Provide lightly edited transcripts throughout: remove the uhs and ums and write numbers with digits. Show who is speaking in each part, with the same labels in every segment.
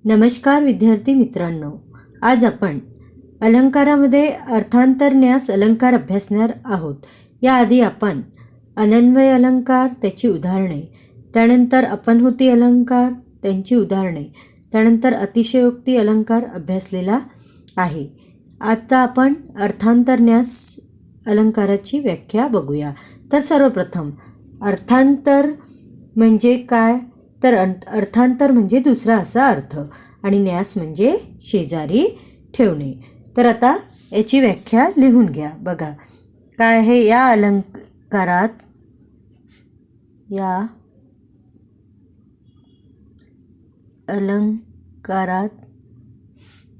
Speaker 1: नमस्कार विद्यार्थी मित्रांनो, आज आपण अलंकारामध्ये अर्थांतरन्यास अलंकार अभ्यासणार आहोत. याआधी आपण अनन्वय अलंकार, त्याची उदाहरणे, त्यानंतर अपनहुती अलंकार, त्यांची उदाहरणे, त्यानंतर अतिशयोक्ती अलंकार अभ्यासलेला आहे. आता आपण अर्थांतरन्यास अलंकाराची व्याख्या बघूया. तर सर्वप्रथम अर्थांतर म्हणजे काय? तर अर्थांतर म्हणजे दुसरा असा अर्थ आणि न्यास म्हणजे शेजारी ठेवणे. तर आता याची व्याख्या लिहून घ्या. बघा काय आहे. या अलंकारात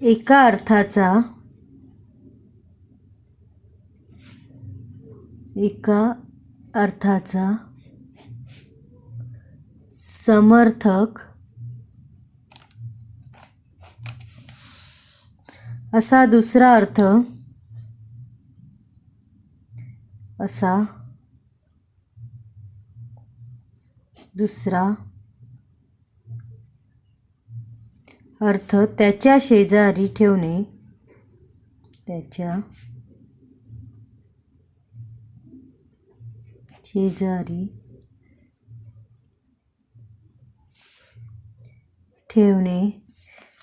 Speaker 1: एका अर्थाचा समर्थक असा दुसरा अर्थ त्याच्या शेजारी ठेवणे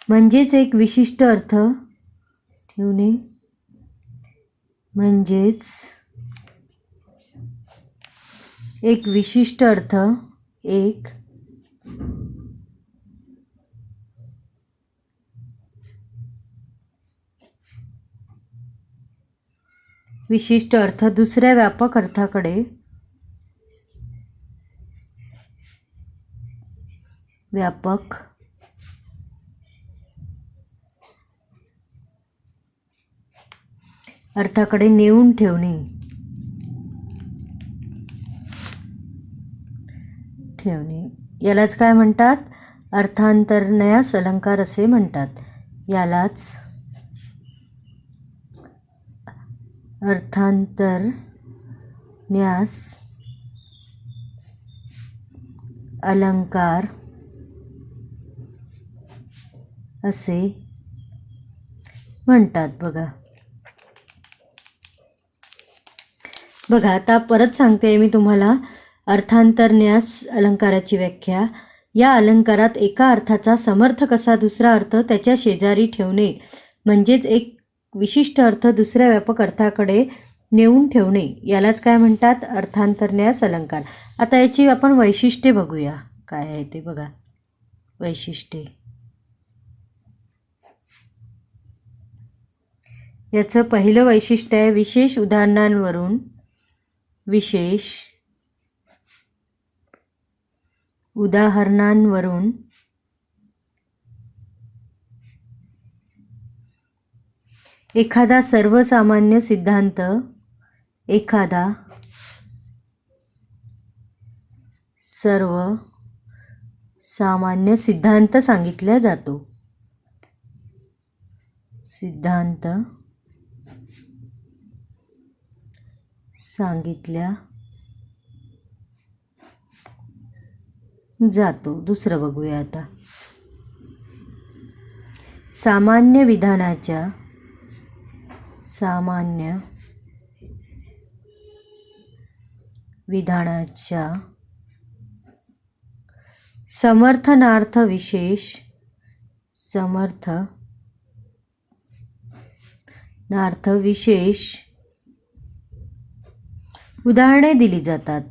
Speaker 1: म्हणजेच एक विशिष्ट अर्थ विशिष्ट अर्थ दुसऱ्या व्यापक अर्थाकडे नेऊन ठेवणे. यालाच काय म्हणतात? अर्थांतरन्यास अलंकार असे म्हणतात. यालाच अर्थांतरन्यास अलंकार असे म्हणतात. बघा आता परत सांगते मी तुम्हाला अर्थांतरन्यास अलंकाराची व्याख्या. या अलंकारात एका अर्थाचा समर्थक असा दुसरा अर्थ त्याच्या शेजारी ठेवणे म्हणजेच एक विशिष्ट अर्थ दुसऱ्या व्यापक अर्थाकडे नेऊन ठेवणे. यालाच काय म्हणतात? अर्थांतरन्यास अलंकार. आता याची आपण वैशिष्ट्ये बघूया. काय आहे ते बघा. वैशिष्ट्ये. याचं पहिलं वैशिष्ट्य आहे विशेष उदाहरणांवरून एखादा सर्वसामान्य सिद्धांत सांगितला जातो. दुसरं बघूया आता. सामान्य विधानाच्या समर्थनार्थ विशेष उदाहरणे दिली जातात.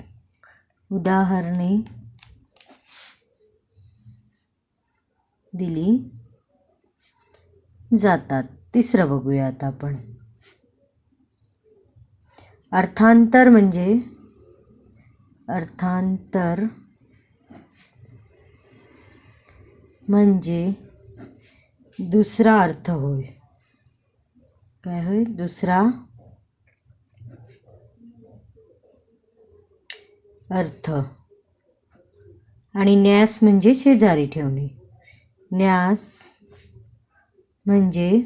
Speaker 1: तिसरं बघूया आता आपण. अर्थांतर म्हणजे दुसरा अर्थ होय. काय होय? दुसरा अर्थ. आणि न्यास म्हणजे शेजारी ठेवणे. न्यास म्हणजे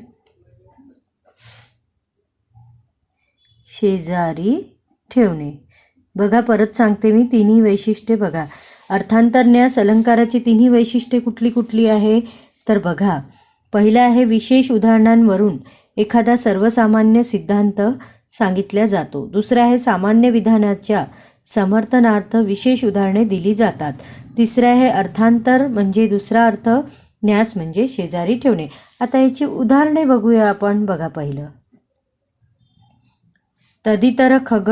Speaker 1: शेजारी ठेवणे. बघा परत सांगते मी तिन्ही वैशिष्ट्ये बघा. अर्थांतरन्यास अलंकाराची तिन्ही वैशिष्ट्ये कुठली कुठली आहे? तर बघा, पहिलं आहे विशेष उदाहरणांवरून एखादा सर्वसामान्य सिद्धांत सांगितला जातो. दुसरं आहे सामान्य विधानाच्या समर्थनार्थ विशेष उदाहरणे दिली जातात. तिसरं आहे अर्थांतर म्हणजे दुसरा अर्थ, न्यास म्हणजे शेजारी ठेवणे. आता याची उदाहरणे बघूया आपण. बघा, पहिलं तदितर खग,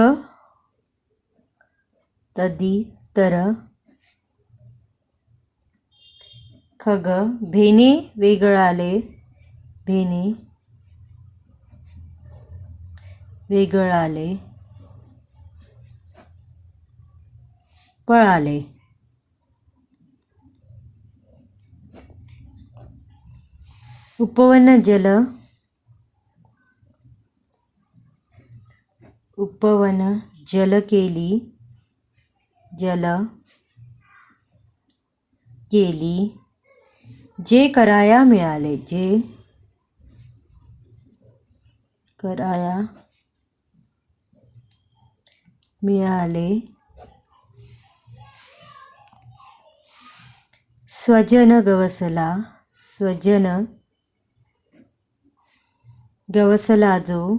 Speaker 1: तदितर खग भेने वेगळाले, भेने वेगळाले पळाले. उपवन जल, उपवन जल केली, जल केली जे कराया मिळाले, जे कराया मिळाले. स्वजन गवसला, स्वजन गवसला जो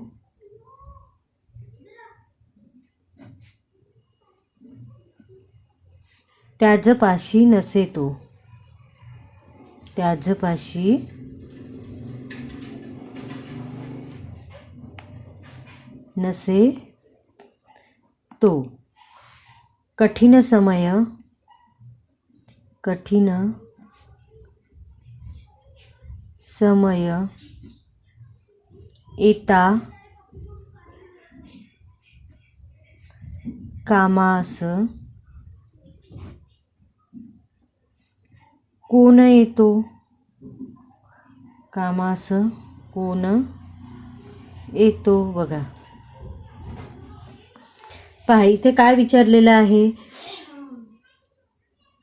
Speaker 1: त्याजपाशी नसे तो, त्याजपाशी नसे तो. कठीण समय, कठीण समय येता कामास कोण येतो, कामास कोण येतो. बघा, पहा इथे काय विचारलेलं आहे,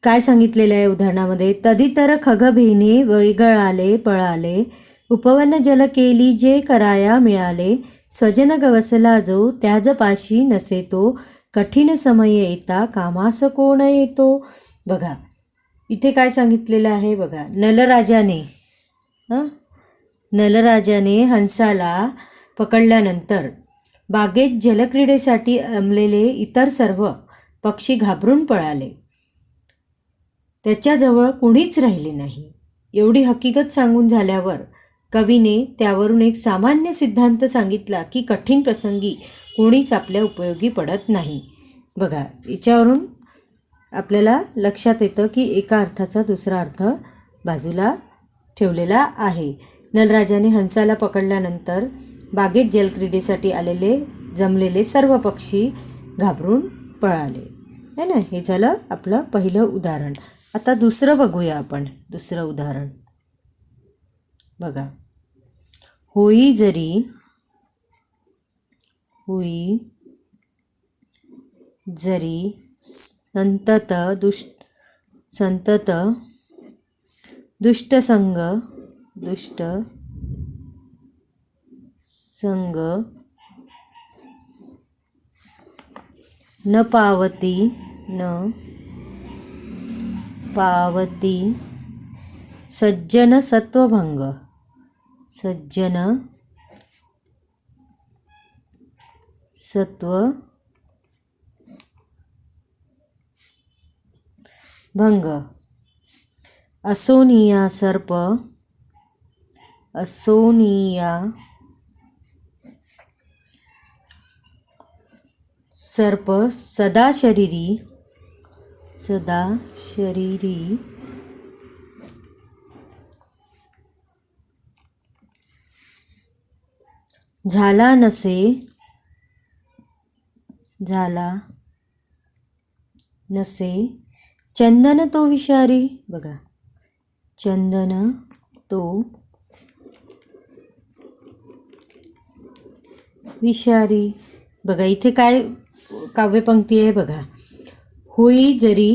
Speaker 1: काय सांगितलेलं आहे उदाहरणामध्ये. तदितर खग भेने वेगळाले पळाले, उपवन जल केली जे कराया मिळाले, स्वजन गवसला जो त्याजपाशी नसे तो, कठीण समय येता कामास कोण येतो. बघा, इथे काय सांगितलेलं आहे. बघा, नलराजाने हंसाला पकडल्यानंतर बागेत जलक्रीडेसाठी जमलेले इतर सर्व पक्षी घाबरून पळाले. त्याच्याजवळ कोणीच राहिले नाही. एवढी हकीकत सांगून झाल्यावर कवीने त्यावरून एक सामान्य सिद्धांत सांगितला की कठीण प्रसंगी कोणीच आपल्या उपयोगी पडत नाही. बघा, याच्यावरून आपल्याला लक्षात येतं की एका अर्थाचा दुसरा अर्थ बाजूला ठेवलेला आहे. नलराजाने हंसाला पकडल्यानंतर बागेत जलक्रीडेसाठी जमलेले सर्व पक्षी घाबरून पळाले, है ना. हे झालं आपलं पहिलं उदाहरण. आता दुसरं बघूया आपण. दुसरं उदाहरण बघा. होई जरी संतत दुष्ट संग न पावती सज्जन सत्वभंग, सज्जन सत्वभंग. असोनिया सर्प सदा शरीरी झाला नसे चंदन तो विषारी. बघा, चंदन तो विषारी. बघा, इथे काय काव्यपंक्ती आहे बघा. होई जरी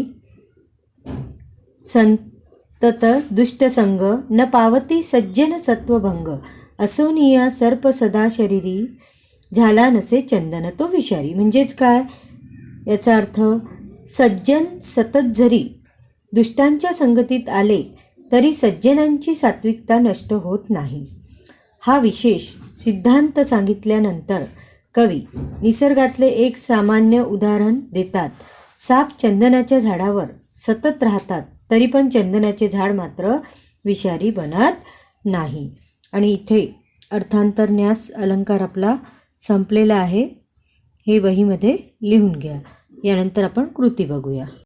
Speaker 1: संतत दुष्टसंग न पावती सज्जन सत्वभंग, असोनिया सर्प सदा शरीरी झाला नसे चंदन तो विषारी. म्हणजेच काय, याचा अर्थ सज्जन सतत जरी दुष्टांच्या संगतीत आले तरी सज्जनांची सात्विकता नष्ट होत नाही. हा विशेष सिद्धांत सांगितल्यानंतर कवी निसर्गातले एक सामान्य उदाहरण देतात. साप चंदनाच्या झाडावर सतत राहतात, तरी पण चंदनाचे झाड मात्र विषारी बनत नाही. आणि इथे अर्थांतरन्यास अलंकार आपला संपलेला आहे. हे वहीमध्ये लिहून घ्या. यानंतर आपण कृती बघूया.